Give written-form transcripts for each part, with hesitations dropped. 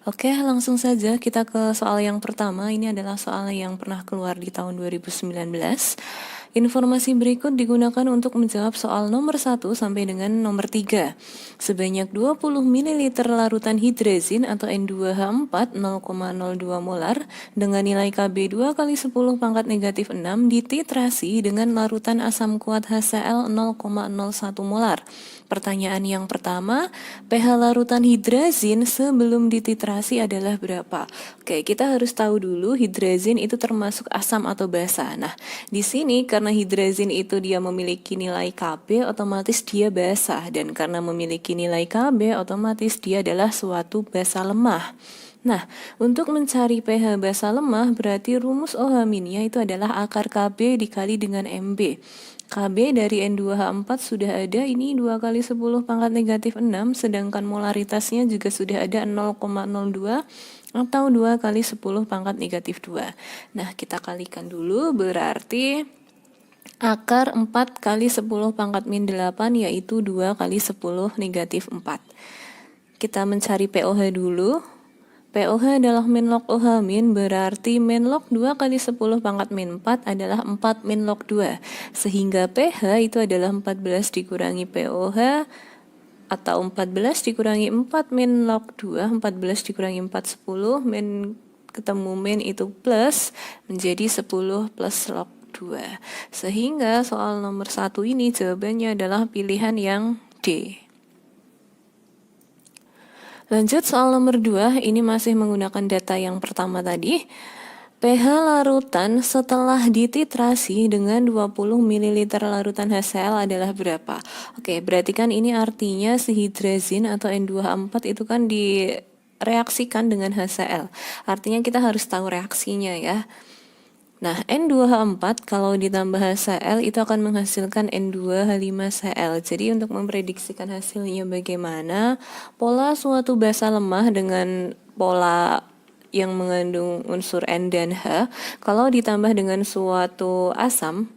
Oke, langsung saja kita ke soal yang pertama. Ini adalah soal yang pernah keluar di tahun 2019. Informasi berikut digunakan untuk menjawab soal nomor 1 sampai dengan nomor 3. Sebanyak 20 ml larutan hidrazin atau N2H4 0,02 molar dengan nilai Kb 2 kali 10 pangkat negatif 6 dititrasi dengan larutan asam kuat HCl 0,01 molar. Pertanyaan yang pertama, pH larutan hidrazin sebelum dititrasi adalah berapa? Oke, kita harus tahu dulu hidrazin itu termasuk asam atau basa. Nah, di sini karena hidrazin itu dia memiliki nilai Kb, otomatis dia basa. Dan karena memiliki nilai Kb, otomatis dia adalah suatu basa lemah. Nah, untuk mencari pH basa lemah berarti rumus OH-nya itu adalah akar Kb dikali dengan Mb. Kb dari N2H4 sudah ada, ini 2 kali 10 pangkat negatif 6, sedangkan molaritasnya juga sudah ada 0,02 atau 2 kali 10 pangkat negatif 2. Nah, kita kalikan dulu, berarti akar 4 kali 10 pangkat min 8 yaitu 2 kali 10 negatif 4. Kita mencari POH dulu. POH adalah min log OH min, berarti min log 2 kali 10 pangkat min 4 adalah 4 min log 2. Sehingga pH itu adalah 14 dikurangi POH atau 14 dikurangi 4 min log 2, 14 dikurangi 4, 10, min ketemu min itu plus, menjadi 10 plus log 2. Sehingga soal nomor 1 ini jawabannya adalah pilihan yang D. Lanjut soal nomor 2, ini masih menggunakan data yang pertama tadi. pH larutan setelah dititrasi dengan 20 ml larutan HCl adalah berapa? Oke, berarti kan ini artinya si hidrazin atau N2H4 itu kan direaksikan dengan HCl. Artinya kita harus tahu reaksinya ya. Nah, N2H4 kalau ditambah HCl itu akan menghasilkan N2H5Cl. Jadi untuk memprediksikan hasilnya bagaimana, pola suatu basa lemah dengan pola yang mengandung unsur N dan H, kalau ditambah dengan suatu asam,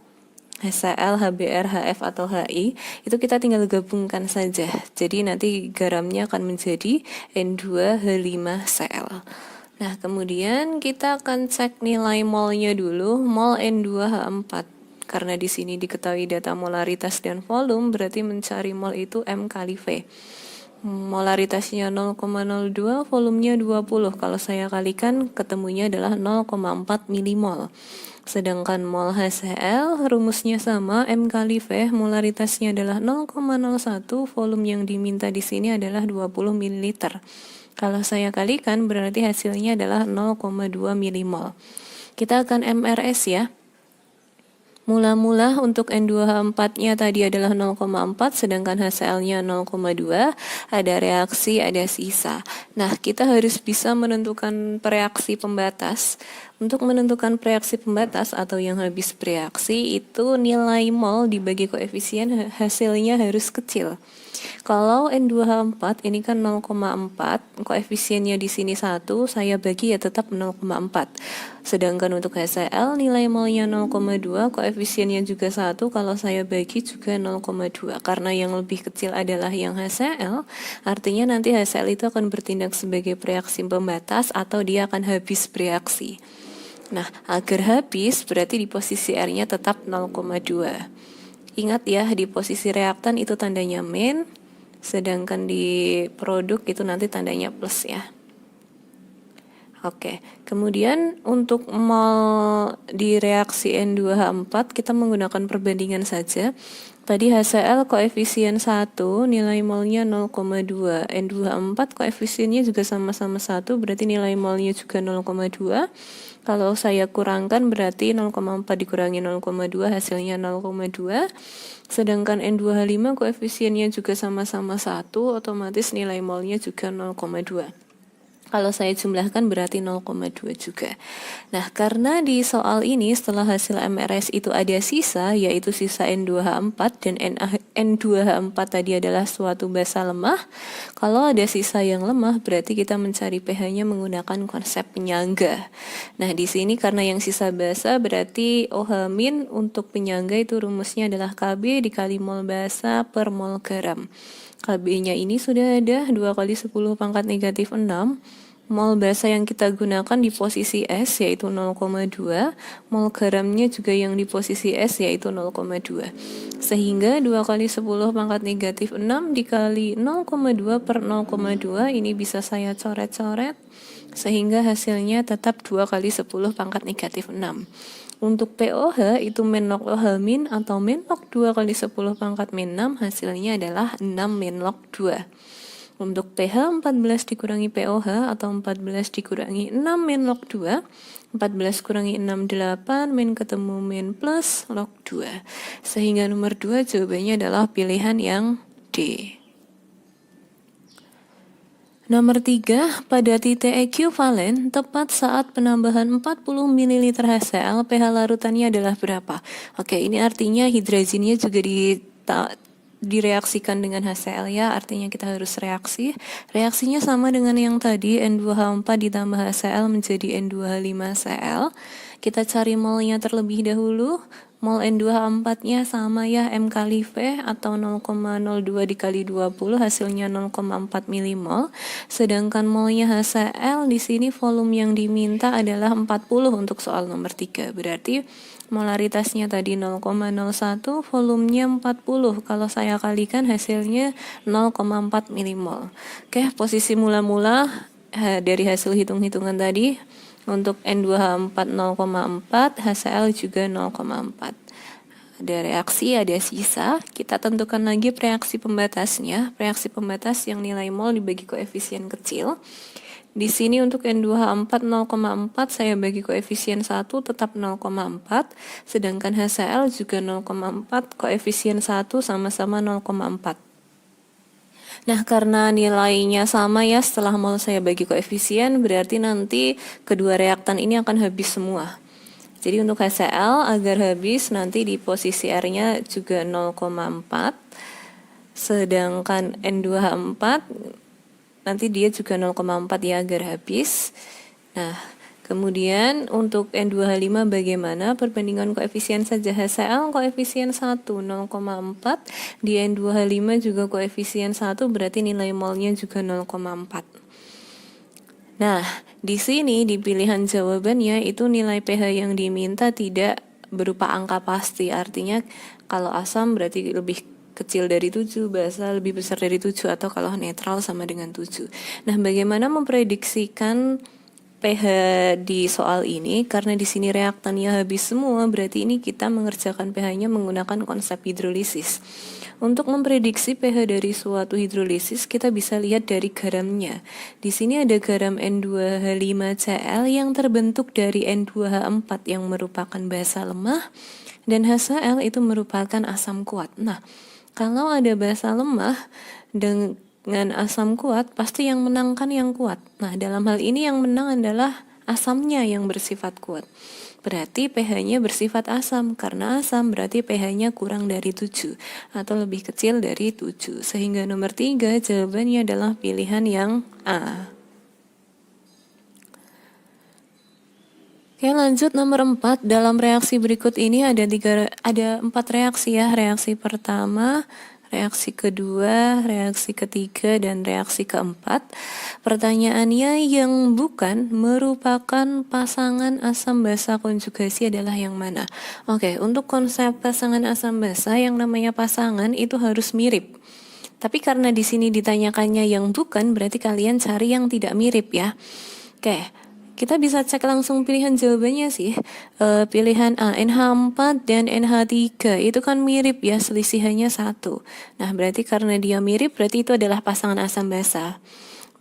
HCl, HBr, HF, atau HI, itu kita tinggal gabungkan saja. Jadi nanti garamnya akan menjadi N2H5Cl. Nah, kemudian kita akan cek nilai molnya dulu, mol N2H4. Karena di sini diketahui data molaritas dan volume, berarti mencari mol itu M kali V. Molaritasnya 0,02, volumenya 20. Kalau saya kalikan, ketemunya adalah 0,4 milimol. Sedangkan mol HCl, rumusnya sama, M kali V, molaritasnya adalah 0,01, volume yang diminta di sini adalah 20 ml. Kalau saya kalikan berarti hasilnya adalah 0,2 milimol. Kita akan MRS ya. Mula-mula untuk N2H4-nya tadi adalah 0,4, sedangkan HCl-nya 0,2. Ada reaksi, ada sisa. Nah, kita harus bisa menentukan reaksi pembatas. Untuk menentukan reaksi pembatas atau yang habis bereaksi, itu nilai mol dibagi koefisien hasilnya harus kecil. Kalau N2H4 ini kan 0,4, koefisiennya di sini 1, saya bagi ya tetap 0,4. Sedangkan untuk HCl nilai molnya 0,2, koefisiennya juga 1, kalau saya bagi juga 0,2. Karena yang lebih kecil adalah yang HCl, artinya nanti HCl itu akan bertindak sebagai reaksi pembatas atau dia akan habis bereaksi. Nah, agar habis berarti di posisi R-nya tetap 0,2. Ingat ya, di posisi reaktan itu tandanya min, sedangkan di produk itu nanti tandanya plus ya. Oke, kemudian untuk mol di reaksi N2H4 kita menggunakan perbandingan saja. Tadi HCl koefisien 1, nilai molnya 0,2. N2H4 koefisiennya juga sama-sama 1, berarti nilai molnya juga 0,2. Kalau saya kurangkan berarti 0,4 dikurangi 0,2 hasilnya 0,2. Sedangkan N2H5 koefisiennya juga sama-sama 1, otomatis nilai molnya juga 0,2. Kalau saya jumlahkan berarti 0,2 juga. Nah, karena di soal ini setelah hasil MRS itu ada sisa, yaitu sisa N2H4 dan N2H4 tadi adalah suatu basa lemah. Kalau ada sisa yang lemah, berarti kita mencari pH-nya menggunakan konsep penyangga. Nah, di sini karena yang sisa basa berarti OH- untuk penyangga itu rumusnya adalah Kb dikali mol basa per mol garam. Kb-nya ini sudah ada 2 kali 10 pangkat negatif 6. mol basa yang kita gunakan di posisi S yaitu 0,2, mol garamnya juga yang di posisi S yaitu 0,2. Sehingga 2 kali 10 pangkat negatif 6 dikali 0,2 per 0,2 ini bisa saya coret-coret sehingga hasilnya tetap 2 kali 10 pangkat negatif 6. Untuk POH itu min log OH min atau min log 2 kali 10 pangkat min 6 hasilnya adalah 6 min log 2. Untuk pH 14 dikurangi POH atau 14 dikurangi 6 min log 2, 14 kurangi 6 8 min ketemu min plus log 2. Sehingga nomor 2 jawabannya adalah pilihan yang D. Nomor 3, pada titik ekuivalen, tepat saat penambahan 40 ml HCl, pH larutannya adalah berapa? Oke, ini artinya hidrogennya juga direaksikan dengan HCl ya, artinya kita harus reaksi. Reaksinya sama dengan yang tadi, N2H4 ditambah HCl menjadi N2H5Cl. Kita cari molnya terlebih dahulu. Mol N2H4-nya sama ya, M kali V atau 0,02 dikali 20 hasilnya 0,4 milimol. Sedangkan molnya HCl di sini volume yang diminta adalah 40 untuk soal nomor 3. Berarti molaritasnya tadi 0,01, volumenya 40. Kalau saya kalikan hasilnya 0,4 milimol. Oke, posisi mula-mula dari hasil hitung-hitungan tadi. Untuk N2H4 0,4, HCl juga 0,4. Ada reaksi, ada sisa. Kita tentukan lagi reaksi pembatasnya. Reaksi pembatas yang nilai mol dibagi koefisien kecil. Di sini untuk N2H4 0,4 saya bagi koefisien 1 tetap 0,4. Sedangkan HCl juga 0,4, koefisien 1 sama-sama 0,4. Nah, karena nilainya sama ya, setelah mol saya bagi koefisien, berarti nanti kedua reaktan ini akan habis semua. Jadi untuk HCl agar habis, nanti di posisi R-nya juga 0,4. Sedangkan N2H4, nanti dia juga 0,4 ya agar habis. Nah, kemudian untuk N2H5 bagaimana? Perbandingan koefisien saja. HCl koefisien 1 0,4, di N2H5 juga koefisien 1, berarti nilai molnya juga 0,4. Nah, di sini di pilihan jawabannya itu nilai pH yang diminta tidak berupa angka pasti. Artinya kalau asam berarti lebih kecil dari 7, basa lebih besar dari 7, atau kalau netral sama dengan 7. Nah, bagaimana memprediksikan pH di soal ini? Karena di sini reaktannya habis semua, berarti ini kita mengerjakan pH-nya menggunakan konsep hidrolisis. Untuk memprediksi pH dari suatu hidrolisis, kita bisa lihat dari garamnya. Di sini ada garam N2H5Cl yang terbentuk dari N2H4 yang merupakan basa lemah, dan HCl itu merupakan asam kuat. Nah, kalau ada basa lemah dengan asam kuat, pasti yang menang kan yang kuat. Nah, dalam hal ini yang menang adalah asamnya yang bersifat kuat. Berarti pH-nya bersifat asam. Karena asam berarti pH-nya kurang dari 7 atau lebih kecil dari 7. Sehingga nomor 3 jawabannya adalah pilihan yang A. Oke, lanjut nomor 4. Dalam reaksi berikut ini ada 4 reaksi ya. Reaksi pertama, reaksi kedua, reaksi ketiga, dan reaksi keempat. Pertanyaannya, yang bukan merupakan pasangan asam basa konjugasi adalah yang mana? Oke, untuk konsep pasangan asam basa, yang namanya pasangan itu harus mirip. Tapi karena di sini ditanyakannya yang bukan, berarti kalian cari yang tidak mirip ya. Oke, kita bisa cek langsung pilihan jawabannya sih. Pilihan A, NH4 dan NH3 itu kan mirip ya, selisihannya 1. Nah, berarti karena dia mirip, berarti itu adalah pasangan asam basa.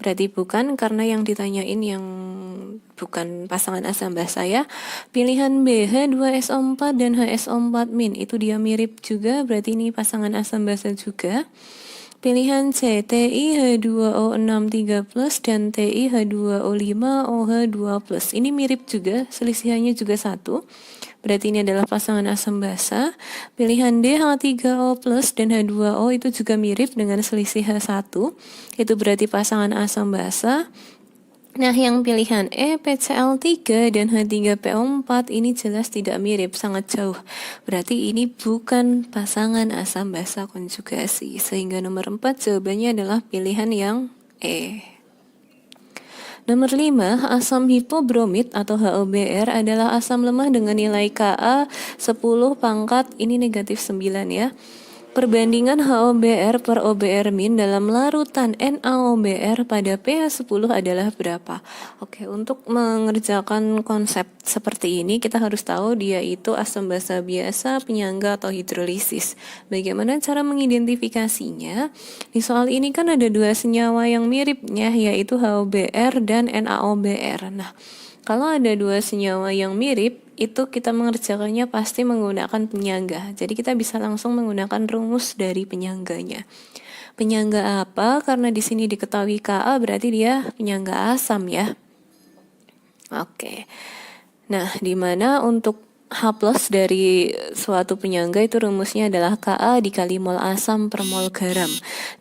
Berarti bukan, karena yang ditanyain yang bukan pasangan asam basa ya. Pilihan B, H2SO4 dan HSO4- itu dia mirip juga, berarti ini pasangan asam basa juga. Pilihan C, TiH2O6 3+ dan TiH2O5OH2+. Ini mirip juga, selisihannya juga 1. Berarti ini adalah pasangan asam basa. Pilihan D, H3O+ dan H2O itu juga mirip dengan selisih H1. Itu berarti pasangan asam basa. Nah, yang pilihan E, PCl3 dan H3PO4 ini jelas tidak mirip, sangat jauh. Berarti ini bukan pasangan asam basa konjugasi. Sehingga nomor 4 jawabannya adalah pilihan yang E. Nomor 5, asam hipobromit atau HOBr adalah asam lemah dengan nilai Ka 10 pangkat, ini negatif 9 ya. Perbandingan HOBr per OBr- dalam larutan NaOBr pada pH 10 adalah berapa? Oke, untuk mengerjakan konsep seperti ini kita harus tahu dia itu asam basa biasa, penyangga atau hidrolisis. Bagaimana cara mengidentifikasinya? Di soal ini kan ada dua senyawa yang miripnya, yaitu HOBr dan NaOBr. Nah, kalau ada dua senyawa yang mirip, itu kita mengerjakannya pasti menggunakan penyangga. Jadi kita bisa langsung menggunakan rumus dari penyangganya. Penyangga apa? Karena di sini diketahui Ka berarti dia penyangga asam ya. Oke. Nah, di mana untuk H+ dari suatu penyangga itu rumusnya adalah Ka dikali mol asam per mol garam.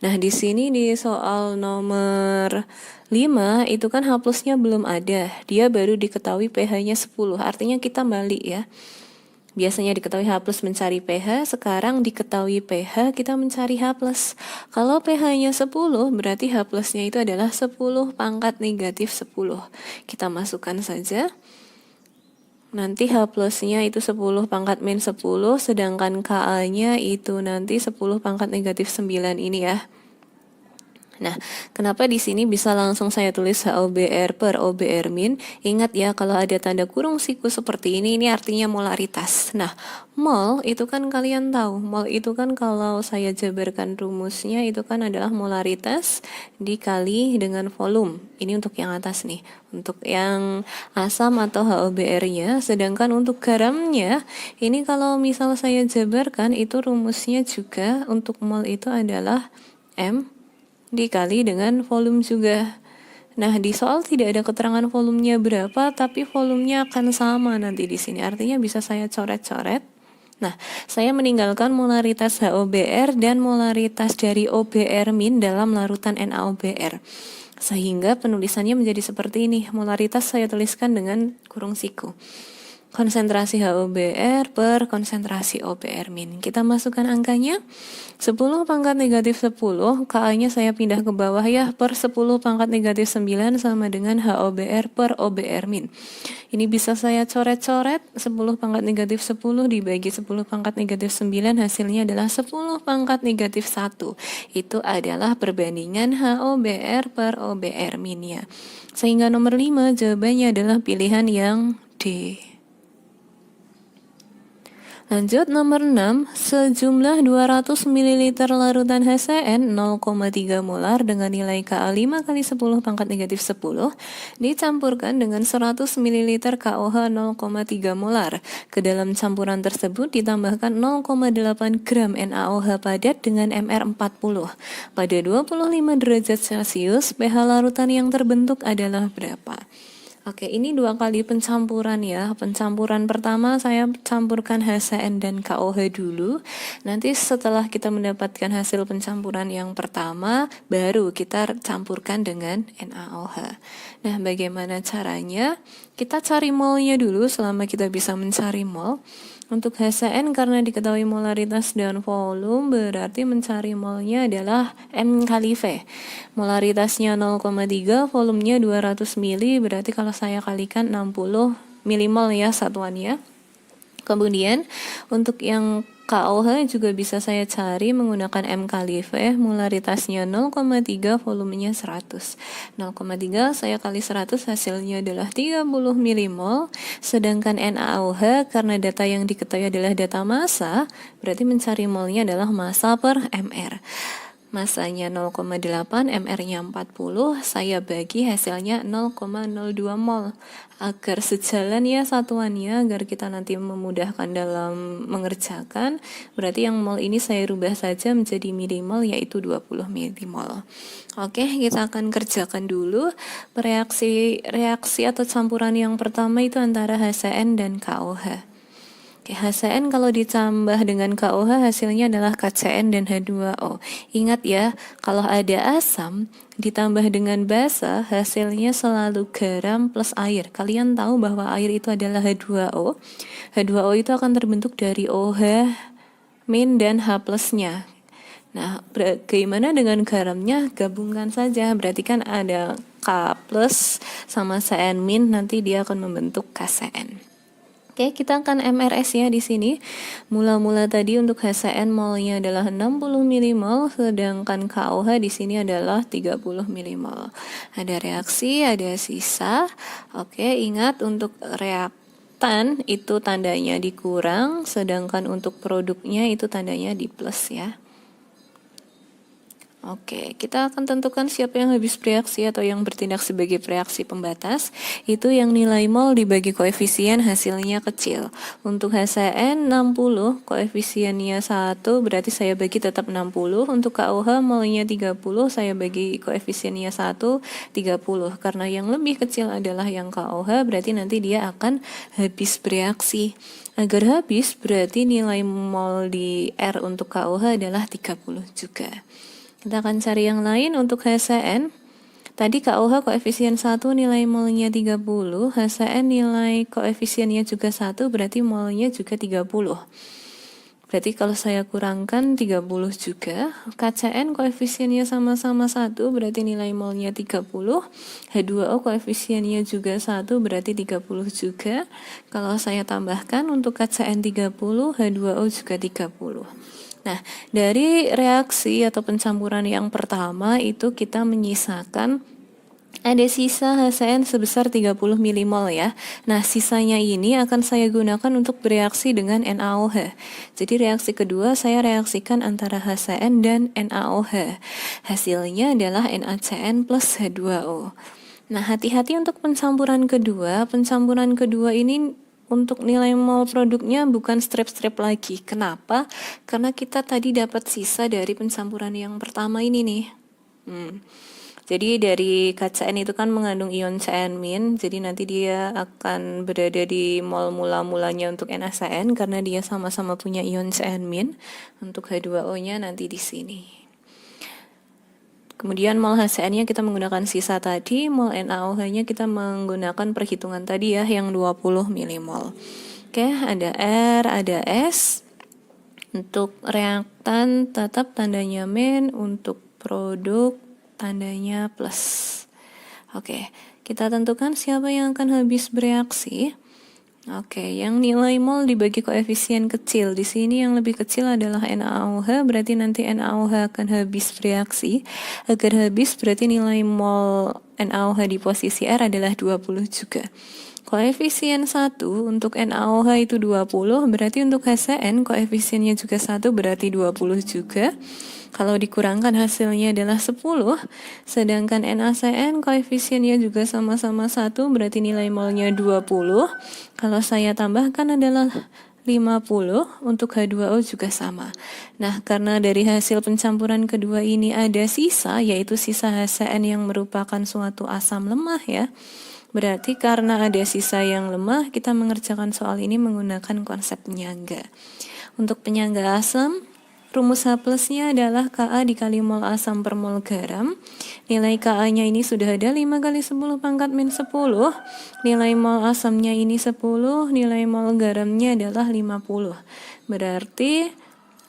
Nah, di sini di soal nomor 5 itu kan H+-nya belum ada. Dia baru diketahui pH-nya 10. Artinya kita balik ya. Biasanya diketahui H+ mencari pH, sekarang diketahui pH kita mencari H+. Kalau pH-nya 10 berarti H+-nya itu adalah 10 pangkat negatif 10. Kita masukkan saja. Nanti H+-nya itu 10 pangkat min 10, sedangkan Ka-nya itu nanti 10 pangkat negatif 9 ini ya. Nah, kenapa di sini bisa langsung saya tulis HOBr per OBr-? Ingat ya, kalau ada tanda kurung siku seperti ini artinya molaritas. Nah, mol itu kan kalian tahu, mol itu kan kalau saya jabarkan rumusnya itu kan adalah molaritas dikali dengan volume. Ini untuk yang atas nih, untuk yang asam atau HOBr-nya. Sedangkan untuk garamnya, ini kalau misal saya jabarkan itu rumusnya juga untuk mol itu adalah M dikali dengan volume juga. Nah, di soal tidak ada keterangan volumenya berapa, tapi volumenya akan sama nanti di sini. Artinya bisa saya coret-coret. Nah, saya meninggalkan molaritas HOBr dan molaritas dari OBr- dalam larutan NaOBr. Sehingga penulisannya menjadi seperti ini. Molaritas saya tuliskan dengan kurung siku. Konsentrasi HOBr per konsentrasi OBr-. Kita masukkan angkanya. 10 pangkat negatif 10, Ka-nya saya pindah ke bawah ya, per 10 pangkat negatif 9 sama dengan HOBr per OBr-. Ini bisa saya coret-coret, 10 pangkat negatif 10 dibagi 10 pangkat negatif 9, hasilnya adalah 10 pangkat negatif 1. Itu adalah perbandingan HOBr per OBr- ya. Sehingga nomor 5 jawabannya adalah pilihan yang D. Lanjut nomor 6, sejumlah 200 ml larutan HCN 0,3 molar dengan nilai Ka 5 kali 10 pangkat negatif 10 dicampurkan dengan 100 ml KOH 0,3 molar. Ke dalam campuran tersebut ditambahkan 0,8 gram NaOH padat dengan MR40. Pada 25 derajat Celcius, pH larutan yang terbentuk adalah berapa? Oke, ini dua kali pencampuran ya. Pencampuran pertama saya campurkan HCN dan KOH dulu. Nanti setelah kita mendapatkan hasil pencampuran yang pertama, baru kita campurkan dengan NaOH. Nah, bagaimana caranya? Kita cari molnya dulu selama kita bisa mencari mol. Untuk HCN karena diketahui molaritas dan volume berarti mencari molnya adalah M kali V. Molaritasnya 0,3, volumenya 200 mili, berarti kalau saya kalikan 60 milimol ya satuannya. Kemudian untuk yang KOH juga bisa saya cari menggunakan M kali V, molaritasnya 0,3, volumenya 100. 0,3 saya kali 100 hasilnya adalah 30 milimol, sedangkan NaOH karena data yang diketahui adalah data massa, berarti mencari molnya adalah massa per MR. Masanya 0,8, MR-nya 40, saya bagi hasilnya 0,02 mol. Agar sejalan ya satuannya, agar kita nanti memudahkan dalam mengerjakan, berarti yang mol ini saya rubah saja menjadi milimol, yaitu 20 milimol. Oke, kita akan kerjakan dulu reaksi atau campuran yang pertama itu antara HCN dan KOH. HCN kalau ditambah dengan KOH hasilnya adalah KCN dan H2O. Ingat ya, kalau ada asam ditambah dengan basa hasilnya selalu garam plus air. Kalian tahu bahwa air itu adalah H2O. H2O itu akan terbentuk dari OH- dan H+-nya. Nah, bagaimana dengan garamnya? Gabungkan saja, berarti kan ada K plus sama Cn min, nanti dia akan membentuk KCN. Oke, kita akan MRS ya di sini. Mula-mula tadi untuk HCN molnya adalah 60 milimol, sedangkan KOH di sini adalah 30 milimol. Ada reaksi, ada sisa. Oke, ingat untuk reaktan itu tandanya dikurang, sedangkan untuk produknya itu tandanya di plus ya. Oke, kita akan tentukan siapa yang habis bereaksi atau yang bertindak sebagai reaksi pembatas. Itu yang nilai mol dibagi koefisien hasilnya kecil. Untuk HCN 60, koefisiennya 1, berarti saya bagi tetap 60. Untuk KOH molnya 30, saya bagi koefisiennya 1, 30. Karena yang lebih kecil adalah yang KOH, berarti nanti dia akan habis bereaksi. Agar habis, berarti nilai mol di R untuk KOH adalah 30 juga. Kita akan cari yang lain untuk HCN. Tadi KOH koefisien 1 nilai molnya 30, HCN nilai koefisiennya juga 1, berarti molnya juga 30. Berarti kalau saya kurangkan 30 juga, KCN koefisiennya sama-sama 1, berarti nilai molnya 30, H2O koefisiennya juga 1, berarti 30 juga. Kalau saya tambahkan untuk KCN 30, H2O juga 30. Nah, dari reaksi atau pencampuran yang pertama itu kita menyisakan ada sisa HCN sebesar 30 milimol ya. Nah, sisanya ini akan saya gunakan untuk bereaksi dengan NaOH. Jadi reaksi kedua saya reaksikan antara HCN dan NaOH. Hasilnya adalah NaCN plus H2O. Nah, hati-hati untuk pencampuran kedua. Pencampuran kedua ini untuk nilai mol produknya bukan strep-strep lagi. Kenapa? Karena kita tadi dapat sisa dari pencampuran yang pertama ini nih. Jadi dari KCN itu kan mengandung ion Cn-, jadi nanti dia akan berada di mol mula-mulanya untuk NaCN karena dia sama-sama punya ion Cn-. Untuk H2O-nya nanti di sini. Kemudian mol HCN-nya kita menggunakan sisa tadi, mol NaOH-nya kita menggunakan perhitungan tadi ya, yang 20 milimol. Oke, ada R, ada S. Untuk reaktan tetap tandanya min, untuk produk tandanya plus. Oke, kita tentukan siapa yang akan habis bereaksi. Oke, yang nilai mol dibagi koefisien kecil. Di sini yang lebih kecil adalah NaOH, berarti nanti NaOH akan habis bereaksi. Agar habis berarti nilai mol NaOH di posisi R adalah 20 juga. Koefisien 1 untuk NaOH itu 20, berarti untuk HCN koefisiennya juga 1, berarti 20 juga. Kalau dikurangkan hasilnya adalah 10, sedangkan NaCN koefisiennya juga sama-sama 1, berarti nilai molnya 20. Kalau saya tambahkan adalah 50, untuk H2O juga sama. Nah, karena dari hasil pencampuran kedua ini ada sisa, yaitu sisa HCN yang merupakan suatu asam lemah ya. Berarti karena ada sisa yang lemah, kita mengerjakan soal ini menggunakan konsep penyangga. Untuk penyangga asam, rumus H plusnya adalah Ka dikali mol asam per mol garam. Nilai Ka-nya ini sudah ada 5 kali 10 pangkat min 10. Nilai mol asamnya ini 10, nilai mol garamnya adalah 50. Berarti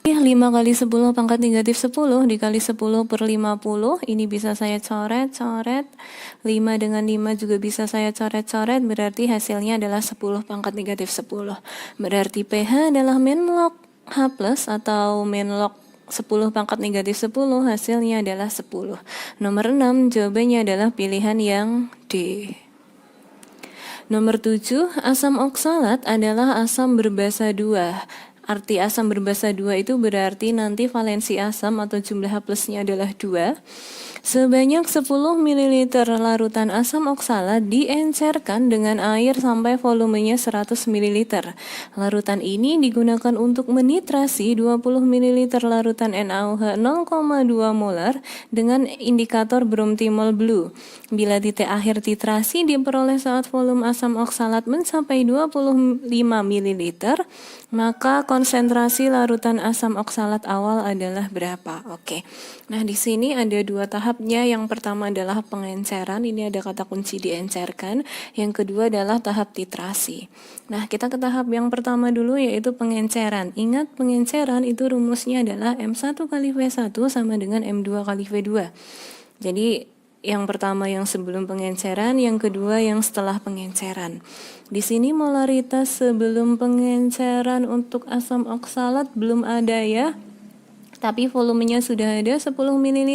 5 kali 10 pangkat negatif 10 dikali 10 per 50. Ini bisa saya coret-coret. 5 dengan 5 juga bisa saya coret-coret. Berarti hasilnya adalah 10 pangkat negatif 10. Berarti pH adalah min log H plus atau min log 10 pangkat negatif 10, hasilnya adalah 10. Nomor 6, jawabannya adalah pilihan yang D. Nomor 7, asam oksalat adalah asam berbasa 2. Arti asam berbasa 2 itu berarti nanti valensi asam atau jumlah H plusnya adalah 2. Sebanyak 10 ml larutan asam oksalat diencerkan dengan air sampai volumenya 100 ml. Larutan ini digunakan untuk menitrasi 20 ml larutan NaOH 0,2 molar dengan indikator bromtimol blue. Bila titik akhir titrasi diperoleh saat volume asam oksalat mencapai 25 ml, maka konsentrasi larutan asam oksalat awal adalah berapa? Oke. Nah, di sini ada dua tahap tahapnya yang pertama adalah pengenceran, ini ada kata kunci diencerkan. Yang kedua adalah tahap titrasi. Nah, kita ke tahap yang pertama dulu yaitu pengenceran. Ingat pengenceran itu rumusnya adalah M1 kali V1 sama dengan M2 kali V2. Jadi yang pertama yang sebelum pengenceran, yang kedua yang setelah pengenceran. Di sini molaritas sebelum pengenceran untuk asam oksalat belum ada ya. Tapi volumenya sudah ada 10 ml.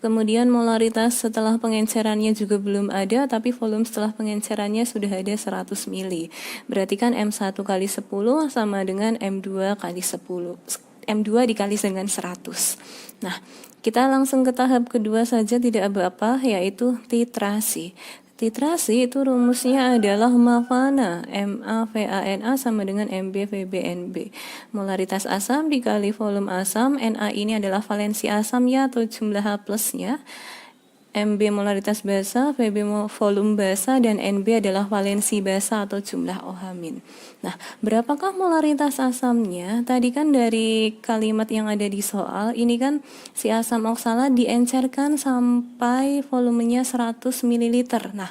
Kemudian molaritas setelah pengencerannya juga belum ada, tapi volume setelah pengencerannya sudah ada 100 ml. Berarti kan M1 kali 10 sama dengan M2 kali 10. M2 dikali dengan 100. Nah, kita langsung ke tahap kedua saja tidak apa-apa, yaitu titrasi. Titrasi itu rumusnya adalah MAVANA, MAVANA sama dengan MbVbNb. Molaritas asam dikali volume asam, Na ini adalah valensi asam ya atau jumlah H plusnya. Mb molaritas basa, Vb volume basa, dan Nb adalah valensi basa atau jumlah OH-. Nah, berapakah molaritas asamnya? Tadi kan dari kalimat yang ada di soal, ini kan si asam oksalat diencerkan sampai volumenya 100 ml. Nah,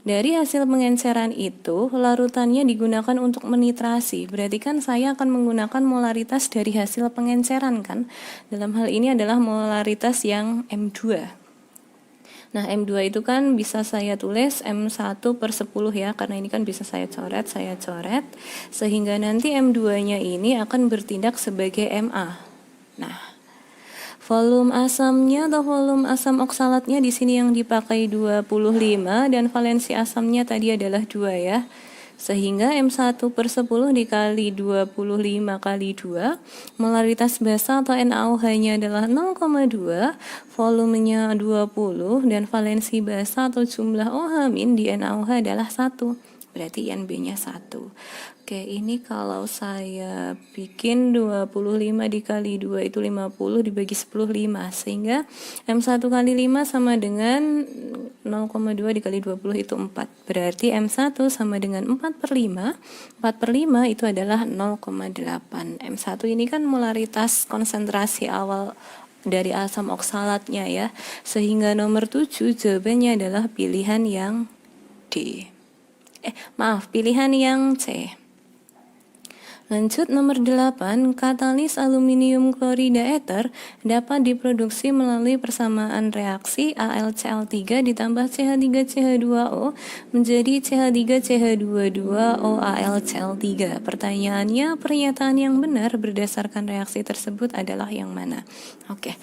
dari hasil pengenceran itu, larutannya digunakan untuk menitrasi. Berarti kan saya akan menggunakan molaritas dari hasil pengenceran kan? Dalam hal ini adalah molaritas yang M2. Nah, M2 itu kan bisa saya tulis M1 per 10 ya, karena ini kan bisa saya coret, sehingga nanti M2-nya ini akan bertindak sebagai Ma. Nah, volume asamnya atau volume asam oksalatnya di sini yang dipakai 25 dan valensi asamnya tadi adalah 2 ya. Sehingga M1 per 10 dikali 25 kali 2, molaritas basa atau NaOH-nya adalah 0,2, volumenya 20, dan valensi basa atau jumlah OH- di NaOH adalah 1. Berarti NB-nya 1. Oke, ini kalau saya bikin 25 dikali 2 itu 50, dibagi 10, 5. Sehingga M1 kali 5 sama dengan 0,2 dikali 20 itu 4. Berarti M1 sama dengan 4 per 5. 4 per 5 itu adalah 0,8. M1 ini kan molaritas konsentrasi awal dari asam oksalatnya ya. Sehingga nomor 7 jawabannya adalah pilihan yang D. Pilihan yang C. Lanjut nomor 8, katalis aluminium klorida ether dapat diproduksi melalui persamaan reaksi AlCl3 ditambah CH3CH2O menjadi CH3CH22OAlCl3. Pertanyaannya, pernyataan yang benar berdasarkan reaksi tersebut adalah yang mana? Oke.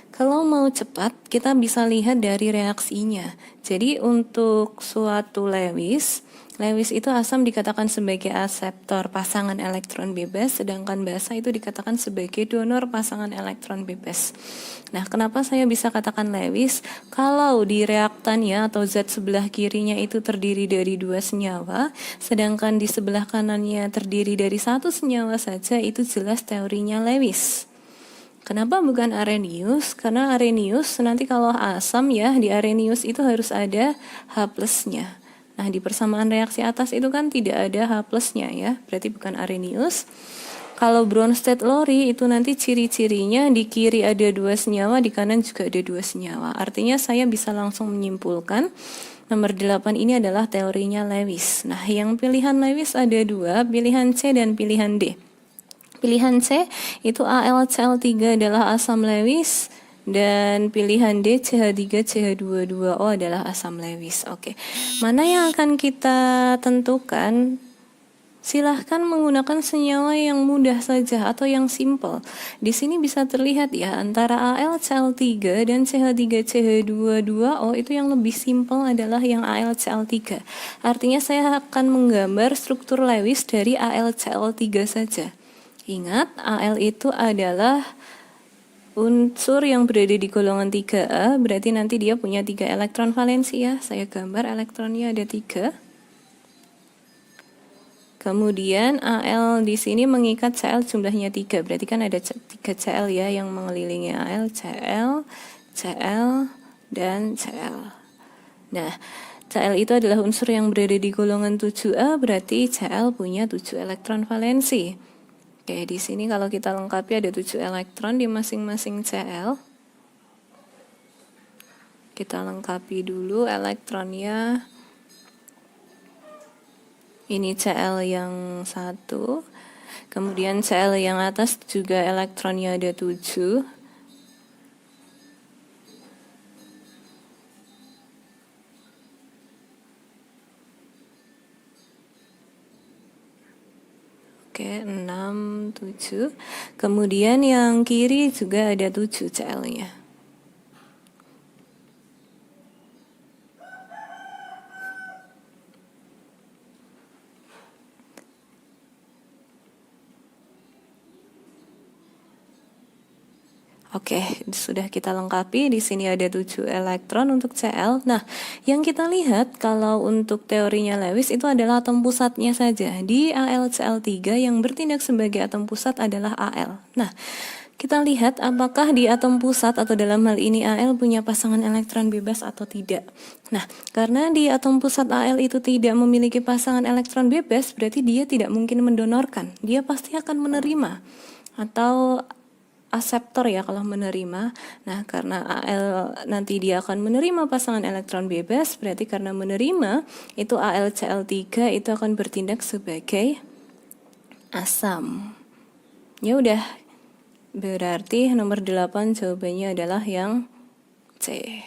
Kalau mau cepat, kita bisa lihat dari reaksinya. Jadi untuk suatu Lewis itu asam dikatakan sebagai aseptor pasangan elektron bebas, sedangkan basa itu dikatakan sebagai donor pasangan elektron bebas. Nah, kenapa saya bisa katakan Lewis? Kalau di reaktannya atau zat sebelah kirinya itu terdiri dari 2 senyawa, sedangkan di sebelah kanannya terdiri dari 1 senyawa saja, itu jelas teorinya Lewis. Kenapa bukan Arrhenius? Karena Arrhenius nanti kalau asam ya, di Arrhenius itu harus ada H plusnya. Nah, di persamaan reaksi atas itu kan tidak ada H plusnya ya, berarti bukan Arrhenius. Kalau Bronsted-Lowry itu nanti ciri-cirinya di kiri ada 2 senyawa, di kanan juga ada 2 senyawa. Artinya saya bisa langsung menyimpulkan nomor 8 ini adalah teorinya Lewis. Nah, yang pilihan Lewis ada 2, pilihan C dan pilihan D. Pilihan C itu AlCl3 adalah asam Lewis, dan pilihan D CH3CH22O adalah asam Lewis. Oke. Mana yang akan kita tentukan? Silahkan menggunakan senyawa yang mudah saja atau yang simple. Di sini bisa terlihat ya, antara AlCl3 dan CH3CH22O itu yang lebih simple adalah yang AlCl3. Artinya saya akan menggambar struktur Lewis dari AlCl3 saja. Ingat, Al itu adalah unsur yang berada di golongan 3A, berarti nanti dia punya 3 elektron valensi ya. Saya gambar elektronnya ada 3. Kemudian Al di sini mengikat Cl jumlahnya 3, berarti kan ada 3 Cl ya yang mengelilingi Al, Cl, dan Cl. Nah, Cl itu adalah unsur yang berada di golongan 7A, berarti Cl punya 7 elektron valensi. Oke, di sini kalau kita lengkapi ada 7 elektron di masing-masing Cl. kita lengkapi dulu elektronnya. Ini Cl yang 1, kemudian Cl yang atas juga elektronnya ada 7. Oke, 6, 7. Kemudian yang kiri juga ada 7 Cl-nya. Oke, sudah kita lengkapi. Di sini ada 7 elektron untuk Cl. Nah, yang kita lihat kalau untuk teorinya Lewis itu adalah atom pusatnya saja. Di AlCl3 yang bertindak sebagai atom pusat adalah Al. Nah, kita lihat apakah di atom pusat atau dalam hal ini Al punya pasangan elektron bebas atau tidak. Nah, karena di atom pusat Al itu tidak memiliki pasangan elektron bebas, berarti dia tidak mungkin mendonorkan. Dia pasti akan menerima atau aseptor ya kalau menerima. Nah, karena Al nanti dia akan menerima pasangan elektron bebas, berarti karena menerima itu AlCl3 itu akan bertindak sebagai asam. Ya udah. Berarti nomor 8 jawabannya adalah yang C.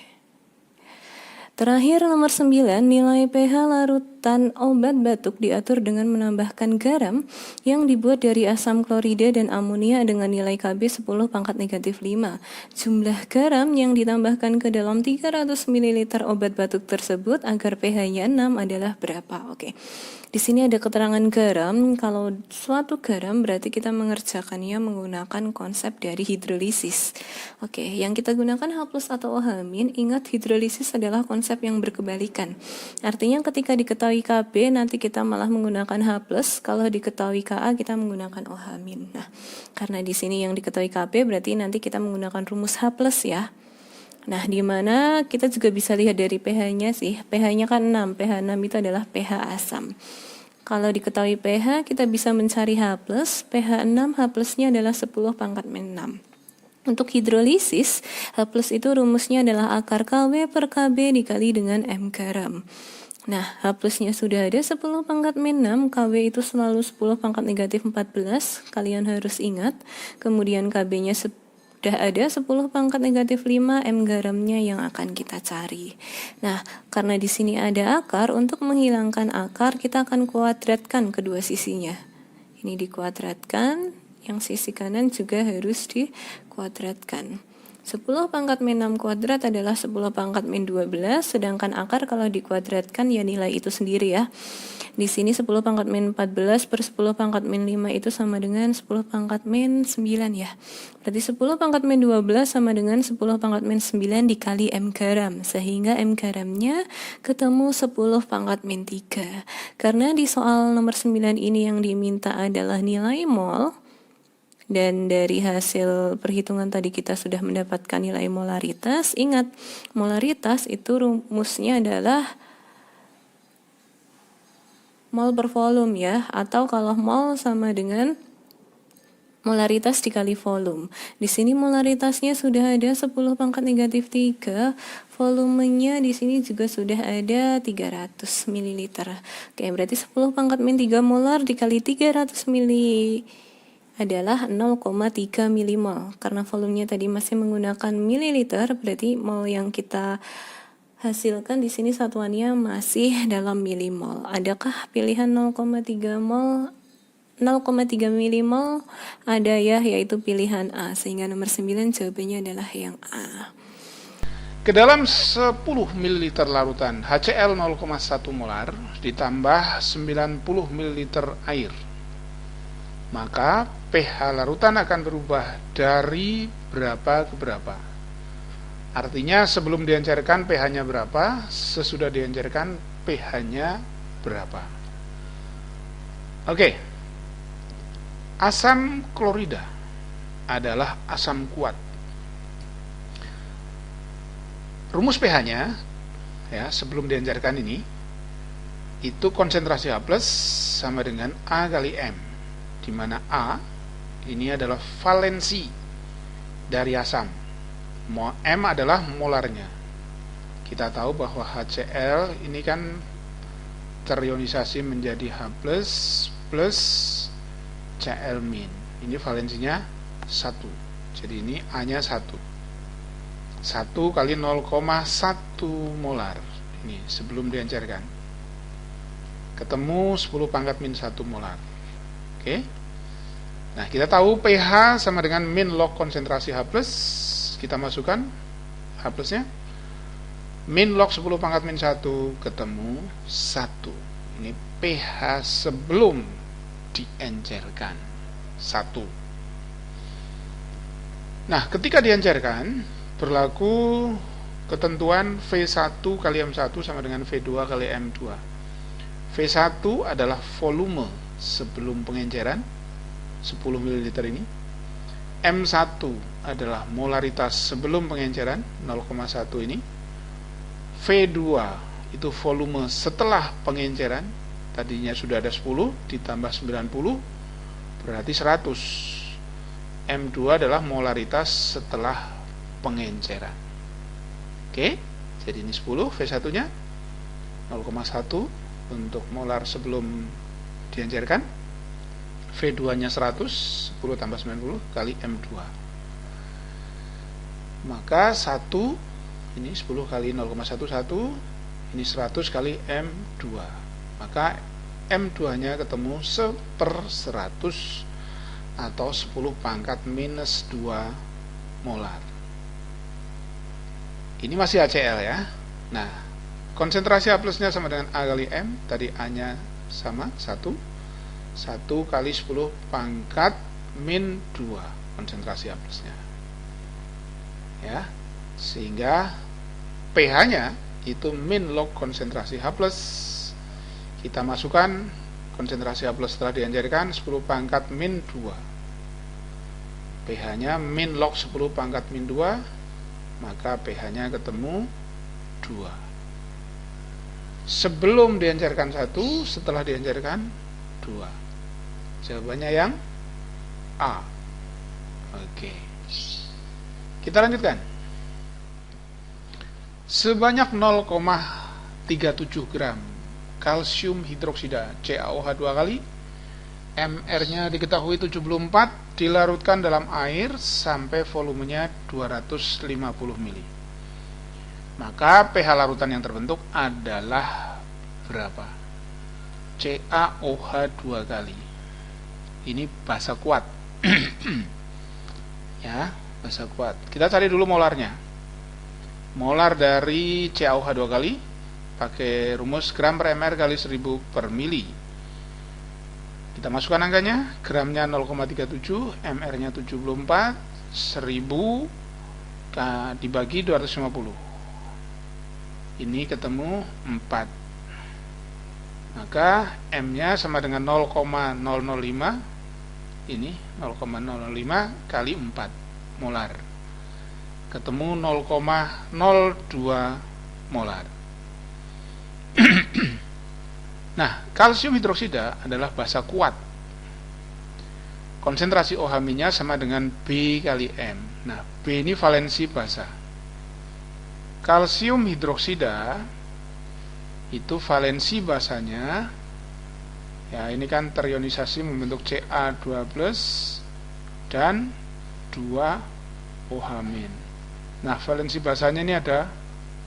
Terakhir nomor 9, nilai pH larutan obat batuk diatur dengan menambahkan garam yang dibuat dari asam klorida dan amonia dengan nilai Kb 10 pangkat negatif 5. Jumlah garam yang ditambahkan ke dalam 300 ml obat batuk tersebut agar pH-nya 6 adalah berapa? Oke. Di sini ada keterangan garam. Kalau suatu garam berarti kita mengerjakannya menggunakan konsep dari hidrolisis. Oke, yang kita gunakan H+ atau OH-. Ingat hidrolisis adalah konsep yang berkebalikan. Artinya ketika diketahui Kb nanti kita malah menggunakan H+, kalau diketahui Ka kita menggunakan OH-. Nah, karena di sini yang diketahui Kb berarti nanti kita menggunakan rumus H+ ya. Nah, di mana kita juga bisa lihat dari pH-nya sih. pH-nya kan 6. pH 6 itu adalah pH asam. Kalau diketahui pH, kita bisa mencari H+. pH 6, H+-nya adalah 10 pangkat min 6. Untuk hidrolisis, H+ itu rumusnya adalah akar Kw per Kb dikali dengan M garam. Nah, H+-nya sudah ada 10 pangkat min 6, Kw itu selalu 10 pangkat negatif 14, kalian harus ingat. Kemudian Kb-nya sudah ada 10 pangkat negatif 5, M garamnya yang akan kita cari. Nah, karena di sini ada akar, untuk menghilangkan akar kita akan kuadratkan kedua sisinya. Ini dikuadratkan, yang sisi kanan juga harus dikuadratkan. 10 pangkat min 6 kuadrat adalah 10 pangkat min 12, sedangkan akar kalau dikuadratkan ya nilai itu sendiri ya. Di sini 10 pangkat min 14 per 10 pangkat min 5 itu sama dengan 10 pangkat min 9 ya. Berarti 10 pangkat min 12 sama dengan 10 pangkat min 9 dikali M garam, sehingga M garamnya ketemu 10 pangkat min 3. Karena di soal nomor 9 ini yang diminta adalah nilai mol, dan dari hasil perhitungan tadi kita sudah mendapatkan nilai molaritas. Ingat, molaritas itu rumusnya adalah mol per volume ya, atau kalau mol sama dengan molaritas dikali volume. Di sini molaritasnya sudah ada 10 pangkat negatif 3, volumenya di sini juga sudah ada 300 ml. Oke, berarti 10 pangkat min 3 molar dikali 300 ml adalah 0,3 milimol. Karena volumenya tadi masih menggunakan mililiter, berarti mol yang kita hasilkan di sini satuannya masih dalam milimol. Adakah pilihan 0,3 mol? 0,3 milimol ada ya, yaitu pilihan A, sehingga nomor 9 jawabannya adalah yang A. Ke dalam 10 ml larutan HCl 0,1 molar ditambah 90 ml air, maka pH larutan akan berubah dari berapa ke berapa. Artinya sebelum diencerkan pH-nya berapa, sesudah diencerkan pH-nya berapa. Oke. Asam klorida adalah asam kuat. Rumus pH-nya ya, sebelum diencerkan ini itu konsentrasi H+ sama dengan A kali M, di mana A ini adalah valensi dari asam, M adalah molarnya. kita tahu bahwa HCl ini kan terionisasi menjadi H+ plus Cl-. Ini valensinya 1. Jadi ini A-nya 1. 1 kali 0,1 molar. Ini sebelum diencerkan. Ketemu 10 pangkat min 1 molar. Oke. Nah, kita tahu pH sama dengan min log konsentrasi H+. Kita masukkan H+-nya. Min log 10 pangkat min 1 ketemu 1. Ini pH sebelum diencerkan 1. Nah, ketika diencerkan berlaku ketentuan V1 kali M1 sama dengan V2 kali M2. V1 adalah volume sebelum pengenceran 10 ml ini. M1 adalah molaritas sebelum pengenceran 0,1 ini. V2 itu volume setelah pengenceran, tadinya sudah ada 10 ditambah 90 berarti 100. M2 adalah molaritas setelah pengenceran. Oke, jadi ini 10, V1 nya 0,1 untuk molar sebelum diencerkan, V2 nya 100, 10 tambah 90 kali M2, maka 1 ini 10 kali 0,11, ini 100 kali M2, maka M2 nya ketemu 1/100 atau 10 pangkat minus 2 molar. Ini masih HCl ya. Nah, konsentrasi H+ nya sama dengan A kali M, tadi A nya sama 1 kali 10 pangkat min 2 konsentrasi H+ nya ya, sehingga pH nya itu min log konsentrasi H+. Kita masukkan konsentrasi H+ setelah diencerkan 10 pangkat min 2, pH nya min log 10 pangkat min 2, maka pH nya ketemu 2. Sebelum diencerkan 1, setelah diencerkan 2. Jawabannya yang A. Oke. Kita lanjutkan. Sebanyak 0,37 gram kalsium hidroksida CaOH 2 kali, MR-nya diketahui 74, dilarutkan dalam air sampai volumenya 250 ml. Maka pH larutan yang terbentuk adalah berapa? CaOH 2 kali. Ini bahasa kuat. Ya, bahasa kuat. Kita cari dulu molarnya. Molar dari CaOH 2 kali pakai rumus gram per mr kali 1000 per mili. Kita masukkan angkanya, gramnya 0,37, mr-nya 74, 1000 dibagi 250. Ini ketemu 4. Maka M-nya sama dengan 0,005. Ini 0,005 kali 4 molar. Ketemu 0,02 molar. Nah, kalsium hidroksida adalah basa kuat. Konsentrasi OH-nya sama dengan B kali M. Nah, B ini valensi basa. Kalsium hidroksida itu valensi basanya, ya ini kan terionisasi membentuk Ca2+ dan 2OH-. Nah, valensi basanya ini ada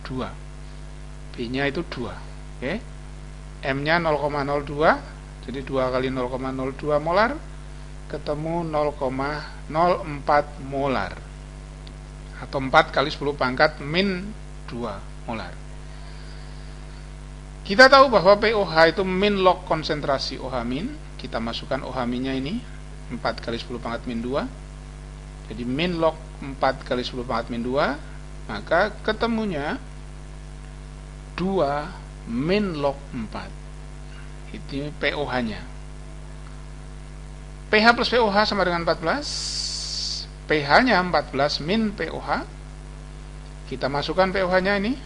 2. B-nya itu 2. Oke. M-nya 0,02, jadi 2 kali 0,02 molar ketemu 0,04 molar atau 4 kali 10 pangkat min 2 molar. Kita tahu bahwa POH itu min log konsentrasi OH-. Kita masukkan OH-nya ini 4 kali 10 pangkat min 2. Jadi min log 4 kali 10 pangkat min 2, maka ketemunya 2 min log 4. Itu POH-nya. pH plus POH sama dengan 14. pH-nya 14 min POH. Kita masukkan POH-nya ini.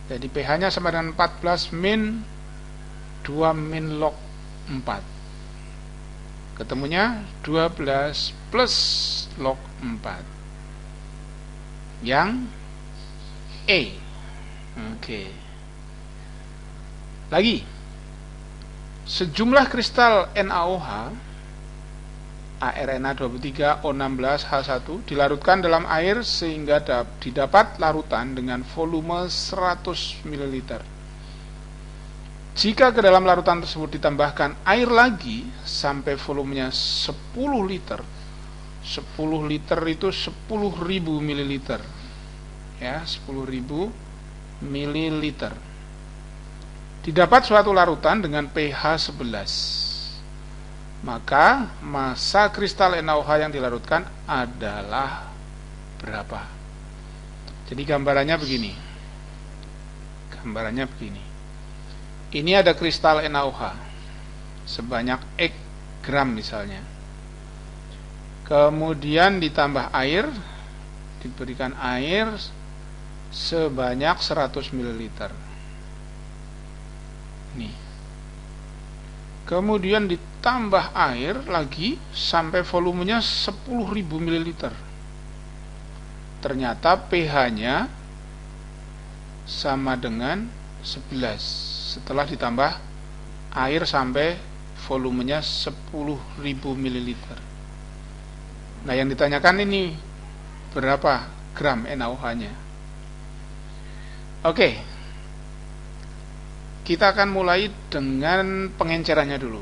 Jadi pH-nya sama dengan 14 min 2 min log 4. Ketemunya 12 plus log 4. Yang E. Oke. Lagi. Sejumlah kristal NaOH ArNa23O16H1 dilarutkan dalam air sehingga didapat larutan dengan volume 100 ml. Jika ke dalam larutan tersebut ditambahkan air lagi sampai volumenya 10 liter. 10 liter itu 10.000 ml. Ya, 10.000 ml. Didapat suatu larutan dengan pH 11. Maka massa kristal NaOH yang dilarutkan adalah berapa? Jadi gambarannya begini. Ini ada kristal NaOH sebanyak X gram misalnya. Kemudian ditambah air, diberikan air sebanyak 100 ml. Nih. Kemudian ditambah air lagi sampai volumenya 10.000 ml. Ternyata pH-nya sama dengan 11 setelah ditambah air sampai volumenya 10.000 ml. Nah, yang ditanyakan ini berapa gram NaOH-nya? Oke. Kita akan mulai dengan pengencerannya dulu.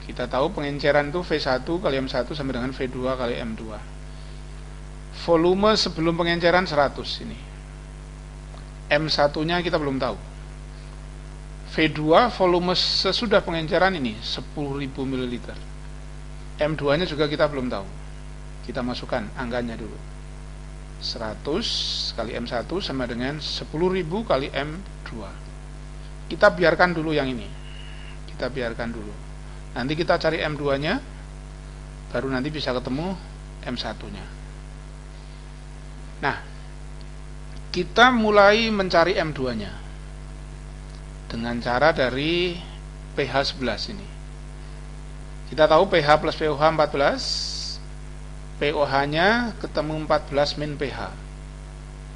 Kita tahu pengenceran itu V1 kali M1 sama dengan V2 kali M2. Volume sebelum pengenceran 100 ini. M1-nya kita belum tahu. V2 volume sesudah pengenceran ini 10.000 ml. M2-nya juga kita belum tahu. Kita masukkan angkanya dulu. 100 kali M1 sama dengan 10.000 kali M2. Kita biarkan dulu yang ini. Nanti kita cari M2-nya, baru nanti bisa ketemu M1-nya. Nah, kita mulai mencari M2-nya dengan cara dari pH 11 ini. Kita tahu pH plus pOH 14, pOH-nya ketemu 14 min pH.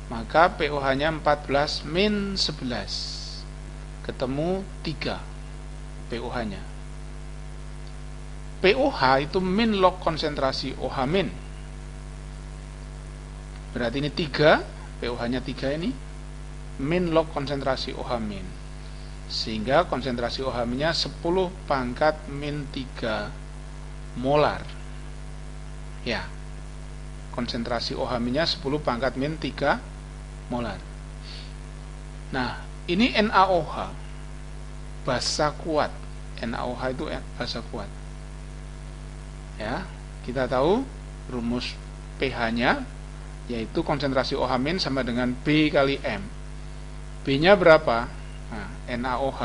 Maka pOH-nya 14 min 11. Ketemu 3 pOH-nya. pOH itu min log konsentrasi OH min. Berarti ini 3, pOH-nya 3 ini min log konsentrasi OH min. Sehingga konsentrasi OH minnya 10 pangkat min 3 molar. Ya. Konsentrasi OH minnya 10 pangkat min 3 molar. Nah, ini NaOH, basa kuat. NaOH itu basa kuat. Ya, kita tahu rumus pH-nya yaitu konsentrasi OH- sama dengan B kali M. B-nya berapa? Nah, NaOH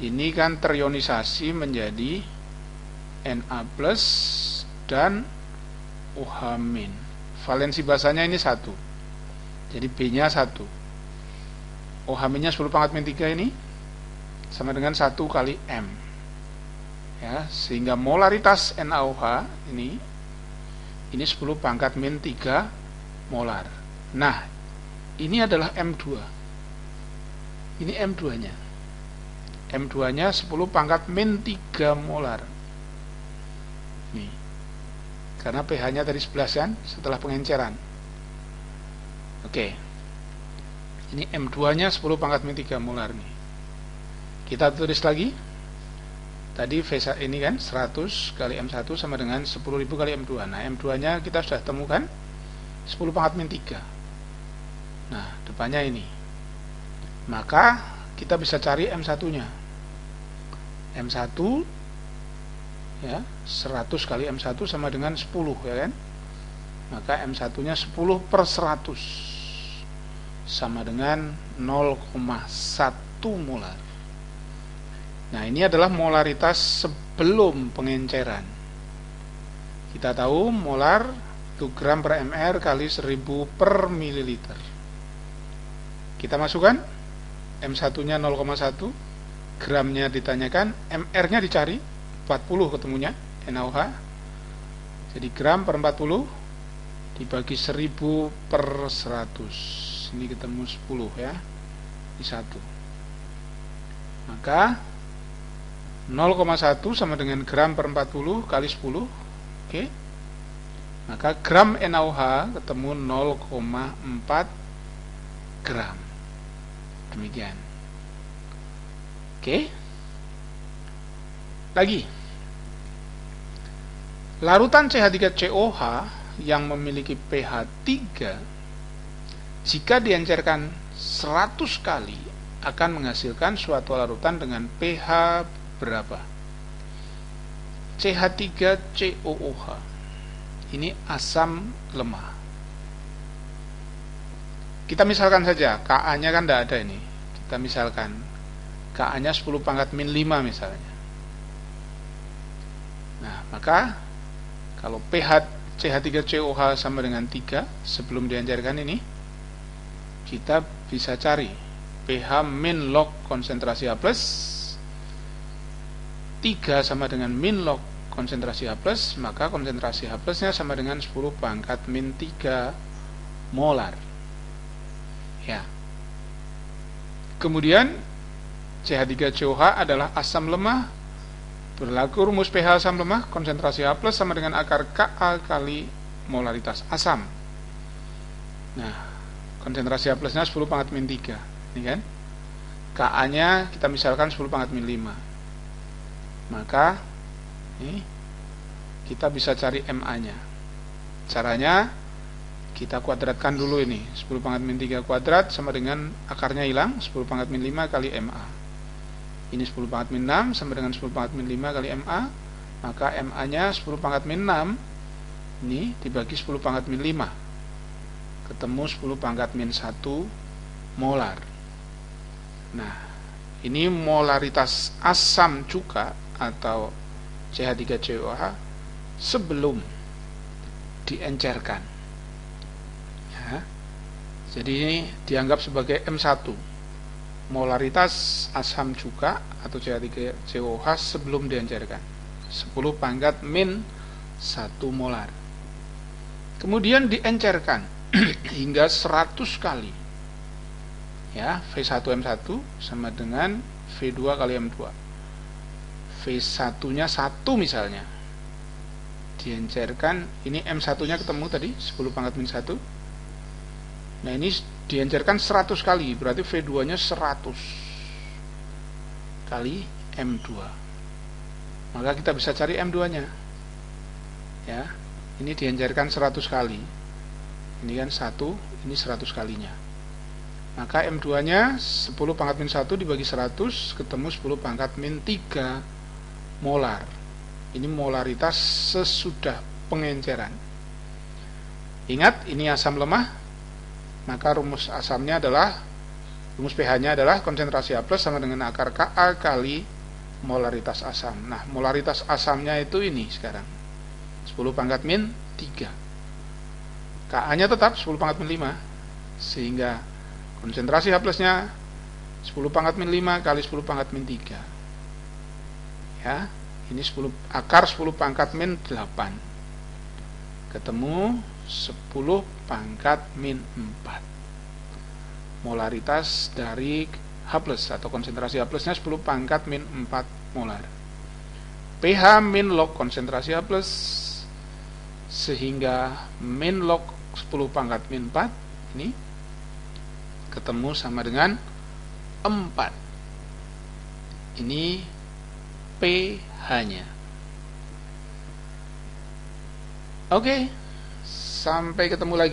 ini kan terionisasi menjadi Na+ dan OH-. Valensi basanya ini 1. Jadi B-nya 1. OH-nya 10 pangkat min 3 ini sama dengan 1 kali M. Ya, sehingga molaritas NaOH ini 10 pangkat min 3 molar. Nah, ini adalah M2. Ini M2-nya. M2-nya 10 pangkat min 3 molar. Nih. Karena pH-nya tadi 11 kan setelah pengenceran. Oke. Ini M2-nya 10 pangkat min 3 molar nih. Kita tulis lagi. Tadi V1 ini kan 100 kali M1 sama dengan 10.000 kali M2. Nah, M2-nya kita sudah temukan 10 pangkat min 3. Nah, depannya ini. Maka kita bisa cari M1-nya. M1 ya, 100 kali M1 sama dengan 10 ya kan? Maka M1-nya 10 per 100 sama dengan 0,1 molar. Nah, ini adalah molaritas sebelum pengenceran. Kita tahu molar itu gram per mr kali 1000 per mililiter. Kita masukkan M1-nya 0,1, gramnya ditanyakan, mr-nya dicari, 40 ketemunya NaOH. Jadi gram per 40 dibagi 1000 per 100. Ini ketemu 10 ya, di 1. Maka 0,1 sama dengan gram per 40 kali 10. Oke. Maka gram NaOH ketemu 0,4 gram. Demikian. Oke. Lagi. Larutan CH3COH yang memiliki pH 3 jika diencerkan 100 kali akan menghasilkan suatu larutan dengan pH berapa? CH3COOH. Ini asam lemah. Kita misalkan saja, Ka-nya kan tidak ada ini. Kita misalkan Ka-nya 10 pangkat min 5 misalnya. Nah, maka kalau pH CH3COH sama dengan 3 sebelum diencerkan ini, kita bisa cari pH min log konsentrasi H+, 3 sama dengan min log konsentrasi H+, maka konsentrasi H+-nya sama dengan 10 pangkat min 3 molar. Ya. Kemudian CH3COH adalah asam lemah. Berlaku rumus pH asam lemah, konsentrasi H+ sama dengan akar Ka kali molaritas asam. Nah, konsentrasi H+-nya 10 pangkat min 3. Ini kan? Ka-nya kita misalkan 10 pangkat min 5. Maka ini kita bisa cari MA-nya. Caranya kita kuadratkan dulu ini. 10 pangkat min 3 kuadrat sama dengan akarnya hilang, 10 pangkat min 5 kali MA. Ini 10 pangkat min 6 sama dengan 10 pangkat min 5 kali MA. Maka MA-nya 10 pangkat min 6 ini dibagi 10 pangkat min 5. Ketemu 10 pangkat min 1 molar. Nah, ini molaritas asam cuka atau CH3COH sebelum diencerkan. Ya. Jadi ini dianggap sebagai M1. Molaritas asam cuka atau CH3COH sebelum diencerkan 10 pangkat min 1 molar. Kemudian diencerkan hingga 100 kali. Ya, V1M1 sama dengan V2 kali M2. V1-nya 1 misalnya. Diencerkan, ini M1-nya ketemu tadi 10 pangkat min 1. Nah, ini diencerkan 100 kali, berarti V2-nya 100 kali M2. Maka kita bisa cari M2-nya. Ya, ini diencerkan 100 kali. Ini kan 1, ini 100 kalinya. Maka M2-nya 10 pangkat min 1 dibagi 100 ketemu 10 pangkat min 3 molar. Ini molaritas sesudah pengenceran. Ingat, ini asam lemah. Maka rumus asamnya adalah, rumus pH-nya adalah konsentrasi H+ sama dengan akar Ka kali molaritas asam. Nah, molaritas asamnya itu ini sekarang 10 pangkat min 3. Ka-nya tetap 10 pangkat min 5. Sehingga konsentrasi H+-nya 10 pangkat min 5 kali 10 pangkat min 3. Ya, ini 10 akar 10 pangkat min 8. Ketemu 10 pangkat min 4. Molaritas dari H+ atau konsentrasi H+-nya 10 pangkat min 4 molar. pH min log konsentrasi H+, sehingga min log 10 pangkat min 4 ini ketemu sama dengan 4. Ini pH-nya. Oke, sampai ketemu lagi.